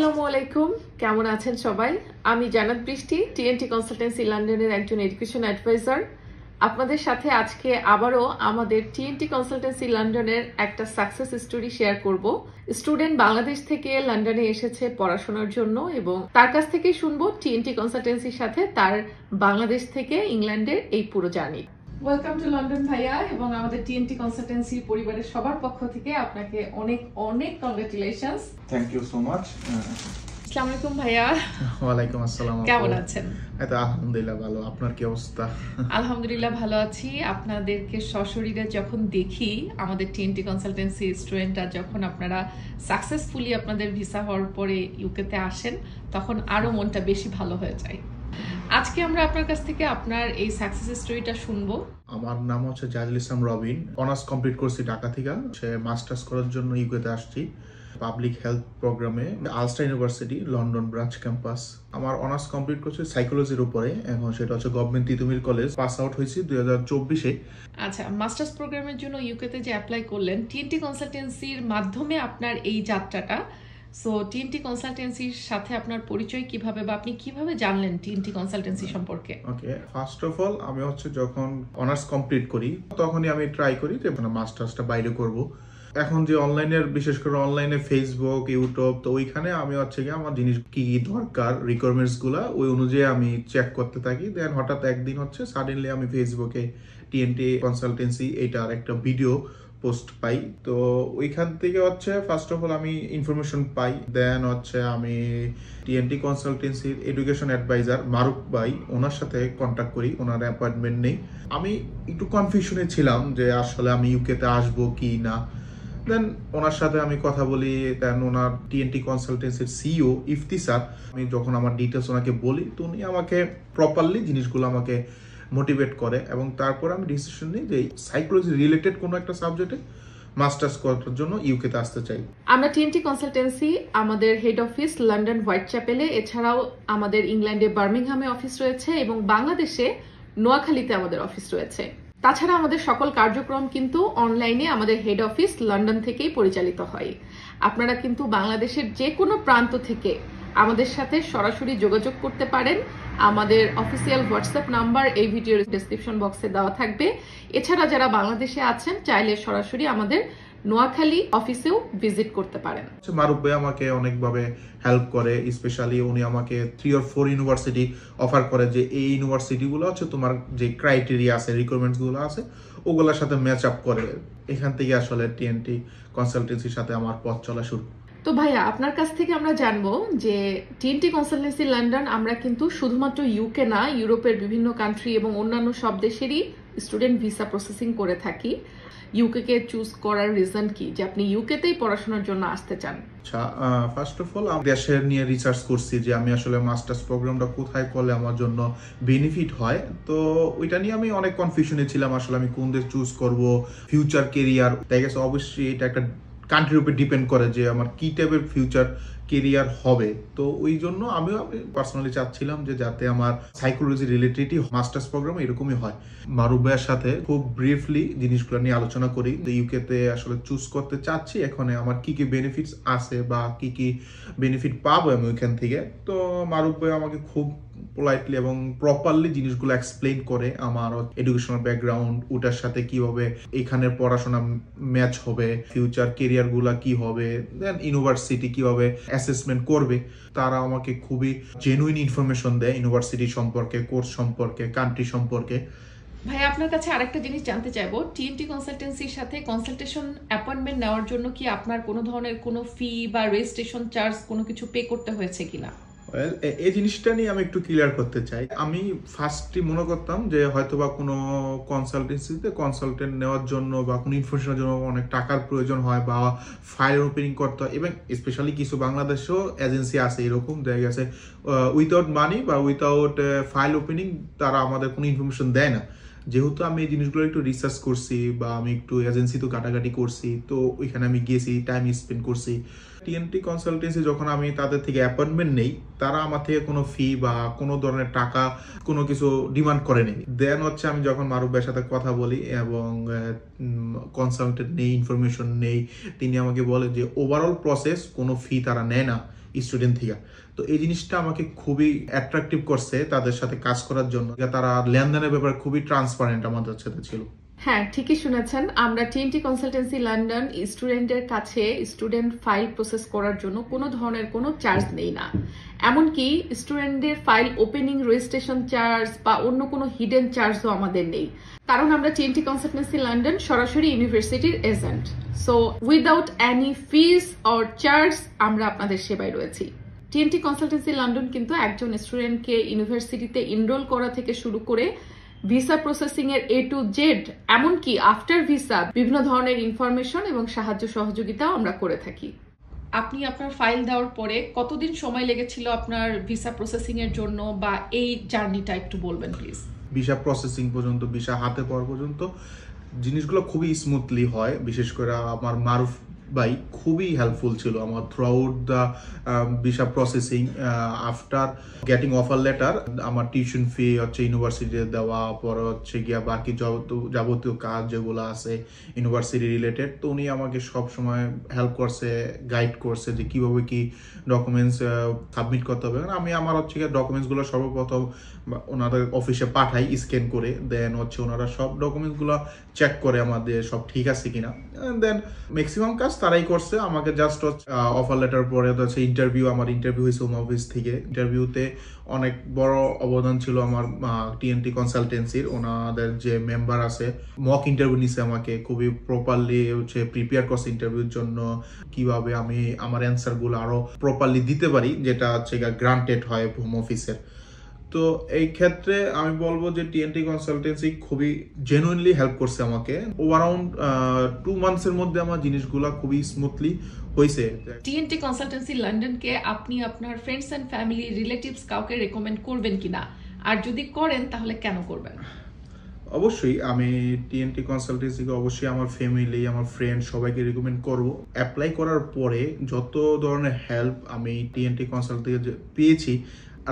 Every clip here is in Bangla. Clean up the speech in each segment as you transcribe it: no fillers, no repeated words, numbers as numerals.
আসসালামু আলাইকুম, কেমন আছেন সবাই? আমি জান্নাত বৃষ্টি, টিএনটি কনসালটেন্সি লন্ডনের একজন এডুকেশন অ্যাডভাইজার। আপনাদের সাথে আজকে আবারও আমাদের টিএনটি কনসালটেন্সি লন্ডনের একটা সাকসেস স্টোরি শেয়ার করব। স্টুডেন্ট বাংলাদেশ থেকে লন্ডনে এসেছে পড়াশোনার জন্য এবং তার কাছ থেকেই শুনবো টিএনটি কনসালটেন্সির সাথে তার বাংলাদেশ থেকে ইংল্যান্ডের এই পুরো জার্নি। ওয়েলকাম টু লন্ডন ভাইয়া, এবং আমাদের টিএনটি কনসালটেন্সি পরিবারের সবার পক্ষ থেকে আপনাকে অনেক অনেক congratulations. Thank you so much. আসসালামু আলাইকুম ভাইয়া। ওয়ালাইকুম আসসালাম। কেমন আছেন? আলহামদুলিল্লাহ ভালো, আপনার কি অবস্থা? আলহামদুলিল্লাহ ভালো আছি। আপনাদেরকে সশরীরে যখন দেখি, আমাদের টিএনটি কনসালটেন্সি স্টুডেন্টরা যখন আপনারা সাকসেসফুলি আপনাদের ভিসা হওয়ার পরে ইউকেতে আসেন, তখন আরো মনটা বেশি ভালো হয়ে যায়। আজকে আমরা আপনার কাছ থেকে আপনার এই সাকসেস স্টোরিটা শুনবো। আমার নাম হচ্ছে জাহিদুল ইসলাম রবিন। অনার্স কমপ্লিট করছি ঢাকা থেকে। সে মাস্টার্স করার জন্য ইউকেতে আসছি পাবলিক হেলথ প্রোগ্রামে, Ulster university London branch campus. আমার অনার্স কমপ্লিট করছি সাইকোলজির উপরে, এখন সেটা হচ্ছে government Titumir college. Pass out হয়েছি 2024-এ। আচ্ছা, মাস্টার্স প্রোগ্রামের জন্য ইউকেতে যে অ্যাপ্লাই করলেন, টিএনটি কনসালটেন্সির মাধ্যমে আপনার এই যাত্রাটা। সো টিএনটি কনসালটেন্সির সাথে আপনার পরিচয় কিভাবে, বা আপনি কিভাবে জানলেন টিএনটি কনসালটেন্সি সম্পর্কে? ওকে, ফার্স্ট অফ অল আমি হচ্ছে যখন অনার্স কমপ্লিট করি তখনই আমি ট্রাই করি যে মাস্টার্সটা বাইরে করব। এখন যে অনলাইনের, বিশেষ করে অনলাইনে ফেসবুক, ইউটিউব, তো ওইখানে আমি হচ্ছে কি আমার জিনিস কি কি দরকার, রিকোয়ারমেন্টস গুলা ওই অনুযায়ী আমি চেক করতে থাকি। দেন হঠাৎ একদিন হচ্ছে সাডেনলি আমি ফেসবুকে টিএনটি কনসালটেন্সি এইটার একটা ভিডিও পোস্ট পাই। তো ওইখান থেকে হচ্ছে ফার্স্ট অফ অল আমি ইনফরমেশন পাই। দেন হচ্ছে আমি টিএনটি কনসালটেন্সির এডুকেশন অ্যাডভাইজার মারুফ ভাই, ওনার সাথে কন্ট্যাক্ট করি। ওনার অ্যাপয়েন্টমেন্ট নেই। আমি একটু কনফিউশনে ছিলাম যে আসলে আমি ইউকেতে আসবো কি না। দেন ওনার সাথে আমি কথা বলি। দেন ওনার টিএনটি কনসালটেন্সির সিইও ইফতি স্যার, আমি যখন আমার ডিটেলস ওনাকে বলি, তো উনি আমাকে প্রপারলি জিনিসগুলো আমাকে মোটিভেট করে, এবং তারপর আমি ডিসিশন নিই যে সাইকোলজি রিলেটেড কোনো একটা সাবজেক্টে মাস্টার্স করার জন্য ইউকেতে আসতে চাই। আমরা টিএনটি কনসালটেন্সি আমাদের হেড অফিস লন্ডন হোয়াইট চ্যাপেলে, এছাড়াও আমাদের ইংল্যান্ডে বার্মিংহামে অফিস রয়েছে এবং বাংলাদেশে নোয়াখালীতে আমাদের অফিস রয়েছে। তাছাড়া আমাদের সকল কার্যক্রম কিন্তু অনলাইনে আমাদের হেড অফিস লন্ডন থেকেই পরিচালিত হয়। আপনারা কিন্তু বাংলাদেশের যে কোনো প্রান্ত থেকে আমাদের সাথে সরাসরি যোগাযোগ করতে পারেন। আমাদের অফিসিয়াল হোয়াটসঅ্যাপ নাম্বার এই ভিডিওর ডেসক্রিপশন বক্সে দেওয়া থাকবে। এছাড়া যারা বাংলাদেশে আছেন, চাইলে সরাসরি আমাদের নোয়াখালী অফিসেও ভিজিট করতে পারেন। মারুফ ভাই আমাকে অনেকভাবে হেল্প করে। স্পেশালি উনি আমাকে 3 or 4 ইউনিভার্সিটি অফার করে যে এই ইউনিভার্সিটিগুলো হচ্ছে তোমার যে ক্রাইটেরিয়া আছে, রিকোয়ারমেন্টস গুলো আছে, ওগুলোর সাথে ম্যাচ আপ করে। এখান থেকে আসলে টিএনটি কনসালটেন্সির সাথে আমার পথ চলা শুরু। তো ভাইয়া, আপনার কাছ থেকে আমরা জানবো যে টিএনটি কনসালটেন্সি লন্ডন আমরা কিন্তু শুধুমাত্র ইউকে না, ইউরোপের বিভিন্ন কান্ট্রি এবং অন্যান্য সব দেশেরই স্টুডেন্ট ভিসা প্রসেসিং করে থাকি। ইউকে কে চুজ করার রিজন কি, যে আপনি ইউকেতেই পড়াশোনার জন্য আসতে চান? আচ্ছা, ফার্স্ট অফ অল আমি দেশের নিয়ে রিসার্চ করছি যে আমি আসলে মাস্টার্স প্রোগ্রামটা কোথায় করলে আমার জন্য বেনিফিট হয়। তো ওইটা নিয়ে আমি অনেক কনফিউশনে ছিলাম, আসলে আমি কোন দেশ চুজ করব, ফিউচার কেরিয়ার। তাই গেছে অবশ্যই এটা একটা কান্ট্রির উপর ডিপেন্ড করে যে আমার কি টাইপের ফিউচার কেরিয়ার হবে। তো ওই জন্য আমি পার্সোনালি চাচ্ছিলাম যে যাতে আমার সাইকোলজি রিলেটেড মাস্টার্স প্রোগ্রাম এরকমই হয়। মারুফ ভাইয়ের সাথে খুব ব্রিফলি জিনিসগুলো নিয়ে আলোচনা করি। ইউকেতে আসলে চুজ করতে চাচ্ছি, এখানে আমার কি কি বেনিফিটস আছে বা কি কি বেনিফিট পাবো আমি ওইখান থেকে। তো মারুফ ভাই আমাকে খুব পোলাইটলি এবং প্রপারলি জিনিসগুলো এক্সপ্লেইন করে আমার এডুকেশনাল ব্যাকগ্রাউন্ড, ওটার সাথে কিভাবে এখানে পড়াশোনা ম্যাচ হবে, ফিউচার কেরিয়ার গুলা কি হবে, দেন ইউনিভার্সিটি কিভাবে অ্যাসেসমেন্ট করবে। তারা আমাকে খুবই জেনুইন ইনফরমেশন দেয় ইউনিভার্সিটি সম্পর্কে, কোর্স সম্পর্কে, কান্ট্রি সম্পর্কে। ভাই, আপনার কাছে আরেকটা জিনিস জানতে চাইবো, টিএনটি কনসালটেন্সির সাথে কনসালটেশন অ্যাপয়েন্টমেন্ট নেওয়ার জন্য কি আপনার কোনো ধরনের কোনো ফি বা রেজিস্ট্রেশন চার্জ কোনো কিছু পে করতে হয়েছে কিনা? এই জিনিসটা নিয়ে আমি একটু ক্লিয়ার করতে চাই। আমি ফার্স্টলি মনে করতাম যে হয়তোবা কোনো কনসালটেন্সিতে কনসালটেন্ট নেওয়ার জন্য বা কোনো ইনফরমেশনের জন্য অনেক টাকার প্রয়োজন হয় বা ফাইল ওপেনিং করতে হয়, এবং স্পেশালি কিছু বাংলাদেশেও এজেন্সি আছে এরকম জায়গা আছে, উইথাউট মানি বা উইথাউট ফাইল ওপেনিং তারা আমাদের কোনো ইনফরমেশন দেয় না। যেহেতু আমি এই জিনিসগুলো একটু রিসার্চ করছি বা আমি একটু এজেন্সি তো ঘাটাঘাটি করছি, তো ওইখানে আমি গেছি, টাইম স্পেন্ড করছি। টিএনটি কনসালটেন্সি যখন আমি তাদের থেকে অ্যাপয়েন্টমেন্ট নেই, তারা আমার থেকে কোনো ফি বা কোনো ধরনের টাকা কোনো কিছু ডিমান্ড করেনি। দেন হচ্ছে আমি যখন মারুফ ভাইয়ের সাথে কথা বলি এবং কনসালটেন্ট নেই, ইনফরমেশন নেই, তিনি আমাকে বলে যে ওভারঅল প্রসেস কোনো ফি তারা নেয় না, স্টুডেন্ট থেকে। তো এই জিনিসটা আমাকে খুবই অ্যাট্রাকটিভ করছে তাদের সাথে কাজ করার জন্য। তারা লেনদেনের ব্যাপারে খুবই ট্রান্সপারেন্ট আমাদের সাথে ছিল। হ্যাঁ, ঠিকই শুনেছেন। আমরা TNT কনসালটেন্সি লন্ডন স্টুডেন্টের কাছে স্টুডেন্ট ফাইল প্রসেস করার জন্য কোনো ধরনের কোনো চার্জ নেই না। এমনকি স্টুডেন্টদের ফাইল ওপেনিং, রেজিস্ট্রেশন চার্জ বা অন্য কোনো হিডেন চার্জও আমাদের নেই, কারণ আমরা TNT কনসালটেন্সি লন্ডন সরাসরি ইউনিভার্সিটির agent. So without any fees or charge আমরা আপনাদের সেবায় রয়েছি। TNT কনসালটেন্সি লন্ডন কিন্তু একজন স্টুডেন্টকে ইউনিভার্সিটিতে এনরোল করা থেকে শুরু করে ভিসা প্রসেসিং এর A to Z, এমনকি আফটার ভিসা বিভিন্ন ধরনের ইনফরমেশন এবং সাহায্য সহযোগিতাও আমরা করে থাকি। আপনি আপনার ফাইল দেওয়ার পরে কতদিন সময় লেগেছিল আপনার ভিসা প্রসেসিং এর জন্য, বা এই জার্নিটা একটু বলবেন প্লিজ? ভিসা প্রসেসিং পর্যন্ত, ভিসা হাতে পাওয়ার পর্যন্ত জিনিসগুলো খুবই স্মুথলি হয়। বিশেষ করে আমার মারুফ ভাই খুবই হেল্পফুল ছিল আমার through out the visa processing. After getting offer letter আমার টিউশন ফি হচ্ছে ইউনিভার্সিটিতে দেওয়া, পরে হচ্ছে গিয়া বাকি যাবতীয় কাজ যেগুলো আছে ইউনিভার্সিটি রিলেটেড, তো উনি আমাকে সব সময় হেল্প করছে, গাইড করছে যে কিভাবে কি ডকুমেন্টস সাবমিট করতে হবে। আমি আমার হচ্ছে গিয়ে ডকুমেন্টসগুলো সর্বপ্রথম ওনাদের অফিসে পাঠাই স্ক্যান করে, দেন হচ্ছে ওনারা সব ডকুমেন্টসগুলো চেক করে আমাদের সব ঠিক আছে কিনা, দেন ম্যাক্সিমাম কাজ তারাই করছে। আমাকে জাস্ট অফার লেটার পরে হচ্ছে ইন্টারভিউ, আমার ইন্টারভিউ হয়েছে হোম অফিস থেকে। ইন্টারভিউতে অনেক বড় অবদান ছিল আমার TNT কনসালটেন্সির, ওনাদের যে মেম্বার আছে মক ইন্টারভিউ নিছে আমাকে, খুবই প্রপারলি হচ্ছে প্রিপেয়ার করছে ইন্টারভিউর জন্য, কিভাবে আমি আমার অ্যান্সারগুলো আরো প্রপারলি দিতে পারি, যেটা হচ্ছে গ্রান্টেড হয় হোম অফিসের। তো এই ক্ষেত্রে আমি বলবো যে TNT কনসালটেন্সি খুবই জেনুইনলি হেল্প করছে আমাকে। ওভারঅ্যারাউন্ড 2 মান্থসের মধ্যে আমার জিনিসগুলো খুবই স্মুথলি হয়েছে। TNT কনসালটেন্সি লন্ডনকে আপনি আপনার ফ্রেন্ডস এন্ড ফ্যামিলি, রিলেটিভস কাউকে রেকমেন্ড করবেন কিনা, আর যদি করেন তাহলে কেন করবেন? অবশ্যই আমি TNT কনসালটেন্সিকে অবশ্যই আমার ফ্যামিলি, আমার ফ্রেন্ড সবাইকে রিকমেন্ড করব। অ্যাপ্লাই করার পরে যত ধরনের হেল্প আমি TNT কনসালটেন্সি পেয়েছি,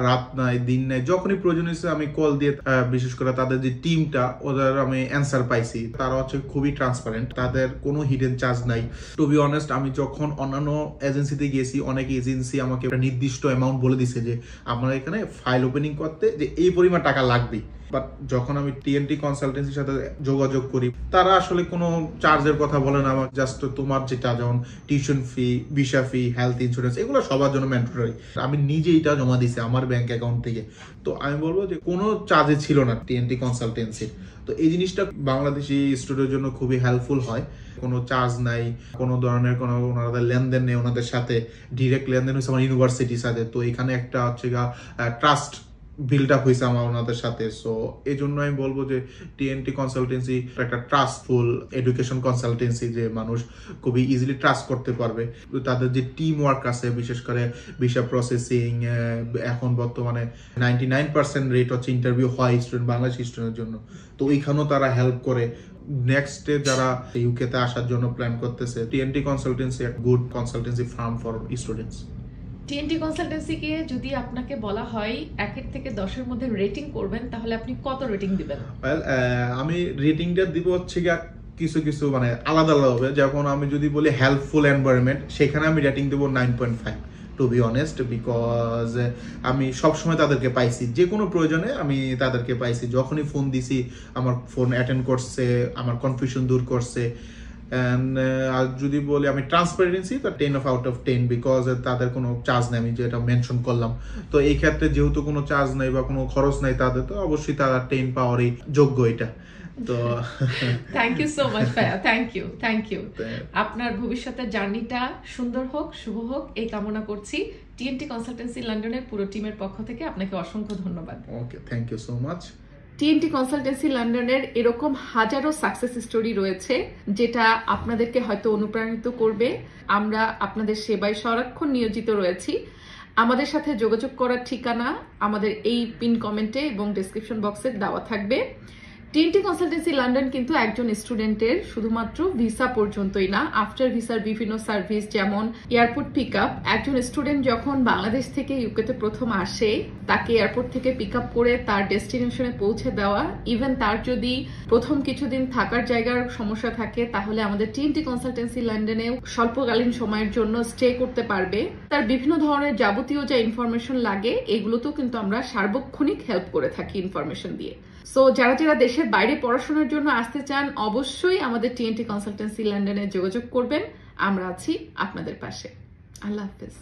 রাত নাই দিন নাই যখনই প্রয়োজন হয়েছে আমি কল দিয়ে, বিশেষ করে তাদের যে টিমটা ওদের আমি অ্যান্সার পাইছি। তারা হচ্ছে খুবই ট্রান্সপারেন্ট, তাদের কোনো হিডেন চার্জ নাই। টু বি অনেস্ট, আমি যখন অন্যান্য এজেন্সিতে গেছি, অনেক এজেন্সি আমাকে একটা নির্দিষ্ট অ্যামাউন্ট বলে দিছে যে আপনার এখানে ফাইল ওপেনিং করতে যে এই পরিমাণ টাকা লাগবে, বাট যখন আমি TNT কনসালটেন্সির সাথে যোগাযোগ করি তারা আসলে কোনো চার্জের কথা বলে না। আমার জাস্ট তোমার যেটা যেমন টিউশন ফি, ভিসা ফি, হেলথ ইন্স্যুরেন্স, এগুলো সবার জন্য ম্যান্ডেটরি। আমি নিজে এটা জমা দিছি আমার ব্যাংক অ্যাকাউন্ট থেকে। তো আমি বলবো যে কোনো চার্জে ছিল না TNT কনসালটেন্সির। তো এই জিনিসটা বাংলাদেশি স্টুডেন্টের জন্য খুবই হেল্পফুল হয়। কোনো চার্জ নাই, কোনো ধরনের কোনো ওনাদের লেনদেন নেই, ওনাদের সাথে ডিরেক্ট লেনদেন হচ্ছে আমার ইউনিভার্সিটির সাথে। তো এখানে একটা হচ্ছে ট্রাস্ট বিল্ড আপ হয়েছে আমার ওনাদের সাথে। সো এই জন্য আমি বলবো যে TNT কনসালটেন্সি একটা ট্রাস্টফুল এডুকেশন কনসালটেন্সি, যে মানুষ খুবই ইজিলি ট্রাস্ট করতে পারবে। তাদের যে টিম ওয়ার্ক আছে, বিশেষ করে ভিসা প্রসেসিং, এখন বর্তমানে 99% রেট হচ্ছে ইন্টারভিউ হয় স্টুডেন্ট, বাংলাদেশি স্টুডেন্টের জন্য। তো ওইখানেও তারা হেল্প করে। নেক্সটে যারা ইউকেতে আসার জন্য প্ল্যান করতেছে, TNT কনসালটেন্সি এক good consultancy firm for students. TNT কনসালটেন্সিকে যদি আপনাকে বলা হয় 1 থেকে 10-এর মধ্যে রেটিং করবেন, তাহলে আপনি কত রেটিং দিবেন? আমি রেটিংটা দিব হচ্ছে কিছু কিছু মানে আলাদা আলাদা হবে। যেমন আমি যদি বলি হেল্পফুল এনভায়রনমেন্ট, সেখানে আমি রেটিং দেবো 9.5 টু বি অনেস্ট, বিকজ আমি সবসময় তাদেরকে পাইছি, যে কোনো প্রয়োজনে আমি তাদেরকে পাইছি। যখনই ফোন দিছি আমার ফোন অ্যাটেন্ড করছে, আমার কনফিউশন দূর করছে। আর যদি বলি আমি ট্রান্সপারেন্সি, তো 10/10, বিকজ তাদের কোনো চার্জ নেই, আমি যেটা মেনশন করলাম। তো এই ক্ষেত্রে যেহেতু কোনো চার্জ নাই বা কোনো খরচ নাই তাদের, তো অবশ্যই তারা 10 পাওয়ারই যোগ্য এটা। তো থ্যাংক ইউ সো মাচ ভাইয়া, থ্যাংক ইউ। আপনার ভবিষ্যতের জার্নিটা সুন্দর হোক, শুভ হোক, এই কামনা করছি। TNT কনসালটেন্সি লন্ডনের পুরো টিমের পক্ষ থেকে আপনাকে অসংখ্য ধন্যবাদ। Okay, thank you so much. TNT consultancy লন্ডনের এরকম হাজারো সাকসেস স্টোরি রয়েছে, যেটা আপনাদেরকে হয়তো অনুপ্রাণিত করবে। আমরা আপনাদের সেবায় সারাক্ষণ নিয়োজিত রয়েছি। আমাদের সাথে যোগাযোগ করার ঠিকানা আমাদের এই পিন কমেন্টে এবং ডেসক্রিপশন বক্সে দেওয়া থাকবে। টিএনটি কনসালটেন্সি লন্ডন কিন্তু একজন স্টুডেন্টের শুধুমাত্র ভিসা পর্যন্তই না, আফটার ভিসার বিভিন্ন সার্ভিস যেমন এয়ারপোর্ট পিক আপ। একজন স্টুডেন্ট যখন বাংলাদেশ থেকে ইউকেতে প্রথম আসে, তাকে এয়ারপোর্ট থেকে পিক আপ করে তার ডেস্টিনেশনে পৌঁছে দেওয়া, ইভেন তার যদি প্রথম কিছুদিন থাকার জায়গার সমস্যা থাকে তাহলে আমাদের টিএনটি কনসালটেন্সি লন্ডনেও স্বল্পকালীন সময়ের জন্য স্টে করতে পারবে। তার বিভিন্ন ধরনের যাবতীয় যা ইনফরমেশন লাগে এগুলোতেও কিন্তু আমরা সার্বক্ষণিক হেল্প করে থাকি ইনফরমেশন দিয়ে। সো যারা যারা দেশের বাইরে পড়াশোনার জন্য আসতে চান অবশ্যই আমাদের টিএনটি কনসালটেন্সি লন্ডনে যোগাযোগ করবেন। আমরা আছি আপনাদের পাশে। আল্লাহ হাফেজ।